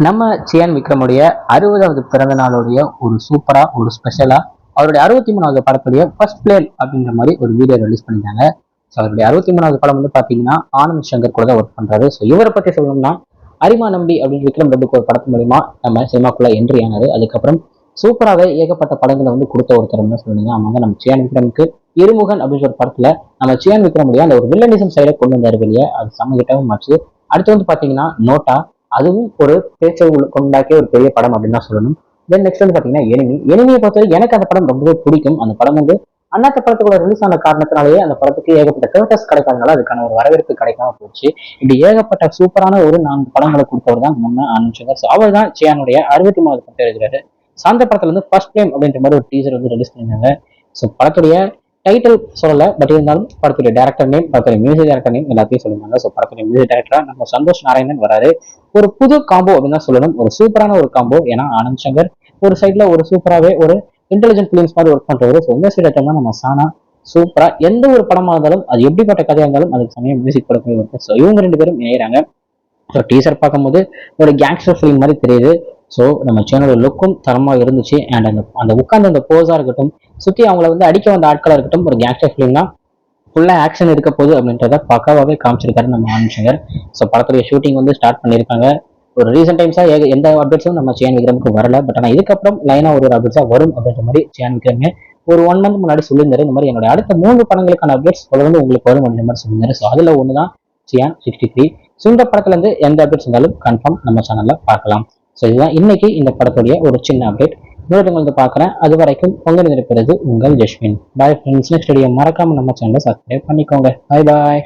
நம்ம சியான் விக்ரமுடைய 60வது பிறந்த நாளுடைய ஒரு சூப்பரா ஒரு ஸ்பெஷலா அவருடைய 63வது படத்துடைய ஃபர்ஸ்ட் பிளேன் அப்படின்ற மாதிரி ஒரு வீடியோ ரிலீஸ் பண்ணிட்டாங்க. ஸோ அவருடைய 63வது படம் வந்து பாத்தீங்கன்னா ஆனந்த் சங்கர் கூட தான் ஒர்க் பண்றாரு. ஸோ இவரை பத்தி சொல்லணும்னா அரிமா நம்பி அப்படின்னு விக்ரம் பிரபுக்கு ஒரு படத்து மூலியமா நம்ம சினிமாக்குள்ள என்ட்ரி ஆனாரு. அதுக்கப்புறம் சூப்பராகவே ஏகப்பட்ட படங்களை வந்து கொடுத்த ஒருத்தர் சொல்லுங்க. ஆமாங்க, நம்ம சியான் விக்ரமுக்கு இருமுகன் அப்படின்ற ஒரு படத்துல நம்ம சியான் விக்ரமுடைய அந்த ஒரு வில்லனிசம் சைடை கொண்டு வந்தாரு வெளியே. அது சமகிட்டவும் ஆச்சு. அடுத்து வந்து பாத்தீங்கன்னா நோட்டா, அதுவும் ஒரு பேச்சை கொண்டாக்கிய ஒரு பெரிய படம் அப்படின்னு தான் சொல்லணும். தென் நெக்ஸ்ட் வந்து பாத்தீங்கன்னா எனிமியை பொறுத்தவரை எனக்கு அந்த படம் ரொம்பவே பிடிக்கும். அந்த படம் வந்து அண்ணாத்த படத்துக்குள்ள ரிலீஸ் ஆன காரணத்தினாலேயே அந்த படத்துக்கு ஏகப்பட்ட தேட்டர்ஸ் கிடைக்காதனால அதுக்கான ஒரு வரவேற்பு கிடைக்காம போச்சு. இப்படி ஏகப்பட்ட சூப்பரான ஒரு 4 படங்களை கொடுத்தவர் தான் நம்ம ஆனந்த் சங்கர். அவர் தான் சியானுடைய 63வது படம் இருக்கிறாரு. சாந்த படத்துல வந்து ஃபர்ஸ்ட் டைம் அப்படின்ற மாதிரி ஒரு டீசர் வந்து ரிலீஸ் பண்ணியிருந்தாங்க. ஸோ படத்துடைய டைட்டில் சொல்லல, பட் இருந்தாலும் படத்துடைய டேரக்டர் நேம், படத்துடைய மியூசிக் டேரக்டர் நேம் எல்லாத்தையும் சொல்லியிருந்தாங்க. ஸோ படத்துடைய மியூசிக் டேரக்டரா நம்ம சந்தோஷ் நாராயணன் வராரு. ஒரு புது காம்போ அப்படின்னு தான் சொல்லணும். ஒரு சூப்பரான ஒரு காம்போ. ஏன்னா ஆனந்த் சங்கர் ஒரு சைட்ல ஒரு சூப்பராகவே ஒரு இன்டெலிஜென்ட் பிலிம்ஸ் மாதிரி ஒர்க் பண்றவர். ஸோ இந்த சைட் ஐட்டம்னா நம்ம சானா சூப்பரா எந்த ஒரு படமா இருந்தாலும் அது எப்படிப்பட்ட கதையா இருந்தாலும் அதுக்கு சமயம் மியூசிக் படமே இருக்கு. ஸோ இவங்க 2 பேரும் இணையிறாங்க. ஸோ டீசர் பார்க்கும்போது ஒரு கேங்ஸ்டர் ஃபிலிம் மாதிரி தெரியுது. ஸோ நம்ம சேனலோட லுக்கும் தரமாக இருந்துச்சு. அண்ட் அந்த அந்த உட்காந்து அந்த போஸாக இருக்கட்டும், சுற்றி அவங்கள வந்து அடிக்க வந்த ஆட்களாக இருக்கட்டும், ஒரு கேங்ஸ்டர் ஃபிலிம்னா ஃபுல்லாக ஆக்ஷன் இருக்க போகுது அப்படின்றத பக்காவாகவே காமிச்சிருக்காரு நம்ம ஆனந்த் சங்கர். ஸோ படத்துடைய ஷூட்டிங் வந்து ஸ்டார்ட் பண்ணியிருக்காங்க. ஒரு ரீசெண்ட் டைம்ஸாக எந்த அப்டேட்ஸும் நம்ம சியான் விக்ரமுக்கு வரல. பட் ஆனால் இதுக்கப்புறம் லைனாக ஒரு அப்டேட்ஸாக வரும் அப்படின்ற மாதிரி சியான் விக்ரமே ஒரு 1 மந்த் முன்னாடி சொல்லியிருந்தாரு. இந்த மாதிரி என்னோட அடுத்த 3 படங்களுக்கான அப்டேட்ஸ் தொடர்ந்து உங்களுக்கு வரும் அப்படின்ற மாதிரி சொல்லியிருந்தாரு. ஸோ அதில் ஒன்று தான் சியான் 63. ஸோ இந்த படத்துல இருந்து எந்த அப்டேட்ஸ் இருந்தாலும் கன்ஃபார்ம் நம்ம சேனல்ல பார்க்கலாம். ஸோ இதுதான் இன்னைக்கு இந்த படத்துடைய ஒரு சின்ன அப்டேட். இன்னொரு வந்து பார்க்குறேன். அது வரைக்கும் உங்கள் இருப்பது உங்கள் Jaswin. Bye friends. Next video மறக்காம நம்ம சேனலை சப்ஸ்கிரைப் பண்ணிக்கோங்க. பாய் பாய்.